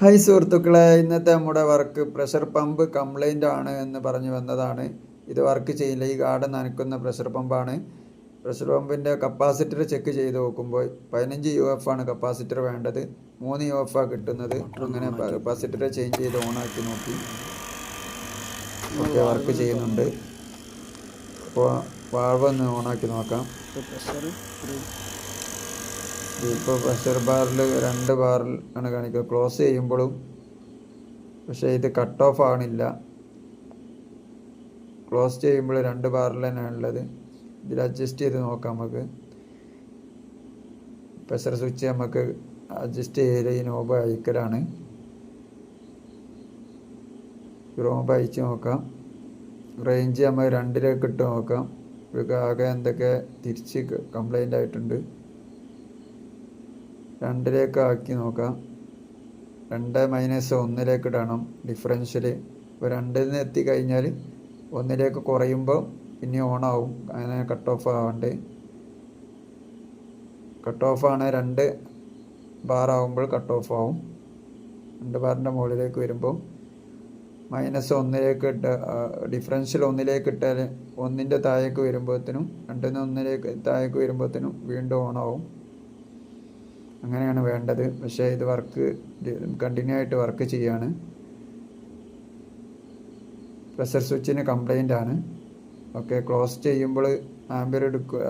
Hi സുഹൃത്തുക്കളെ, ഇന്നത്തെ നമ്മുടെ വർക്ക് പ്രഷർ പമ്പ് കംപ്ലൈൻ്റ് ആണ് എന്ന് പറഞ്ഞു വന്നതാണ്. ഇത് വർക്ക് ചെയ്യില്ല. ഈ ഗാർഡൻ നനയ്ക്കുന്ന പ്രഷർ പമ്പാണ്. പ്രഷർ പമ്പിൻ്റെ കപ്പാസിറ്റർ ചെക്ക് ചെയ്ത് നോക്കുമ്പോൾ 15 UF ആണ് കപ്പാസിറ്റർ വേണ്ടത്. 3 UF ആണ് കിട്ടുന്നത്. അങ്ങനെ കപ്പാസിറ്റർ ചേഞ്ച് ചെയ്ത് ഓണാക്കി നോക്കി. ഓക്കെ, വർക്ക് ചെയ്യുന്നുണ്ട്. അപ്പോൾ വാൾവ് ഒന്ന് ഓണാക്കി നോക്കാം. ഇപ്പോൾ പ്രഷർ ബാറിൽ 2 ബാറിൽ ആണ് കാണിക്കുക. ക്ലോസ് ചെയ്യുമ്പോഴും പക്ഷേ ഇത് കട്ട് ഓഫ് ആവണില്ല. ക്ലോസ് ചെയ്യുമ്പോൾ 2 ബാറിൽ തന്നെയാണ് ഉള്ളത്. ഇതിൽ അഡ്ജസ്റ്റ് ചെയ്ത് നോക്കാം. നമുക്ക് പ്രഷർ സ്വിച്ച് നമുക്ക് അഡ്ജസ്റ്റ് ചെയ്ത് ഈ നോബ് അയക്കലാണ്. നോബ് അയച്ച് നോക്കാം. റേഞ്ച് നമ്മൾ 2ലേക്ക് ഇട്ട് നോക്കാം. ആകെ എന്തൊക്കെ തിരിച്ച് കംപ്ലൈൻ്റ് ആയിട്ടുണ്ട്. 2ലേക്ക് ആക്കി നോക്കാം. 2 - 1ലേക്ക് ഇടണം ഡിഫറൻഷ്യൽ. ഇപ്പോൾ 2ൽ നിന്ന് എത്തിക്കഴിഞ്ഞാൽ 1ലേക്ക് കുറയുമ്പോൾ പിന്നെ ഓണാവും. അങ്ങനെ കട്ട് ഓഫ് ആവാണ്ട്. കട്ട് ഓഫാണ് 2 ബാർ ആവുമ്പോൾ കട്ട് ഓഫ് ആവും. 2 ബാറിൻ്റെ മുകളിലേക്ക് വരുമ്പോൾ -1ലേക്ക് ഇട്ട ഡിഫറൻഷ്യൽ 1ലേക്ക് ഇട്ടാൽ 1ൻ്റെ താഴേക്ക് വരുമ്പോഴത്തേനും 2ൽ നിന്ന് 1ലേക്ക് താഴേക്ക് വരുമ്പോഴത്തേനും വീണ്ടും ഓണാവും. അങ്ങനെയാണ് വേണ്ടത്. പക്ഷേ ഇത് വർക്ക് കണ്ടിന്യൂ ആയിട്ട് വർക്ക് ചെയ്യാണ്. പ്രഷർ സ്വിച്ചിന് കംപ്ലൈൻ്റ് ആണ്. ഓക്കെ, ക്ലോസ് ചെയ്യുമ്പോൾ ആംബിയർ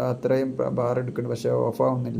അത്രയും ബാർ എടുക്കുന്നുണ്ട്, പക്ഷേ ഓഫ് ആവുന്നില്ല.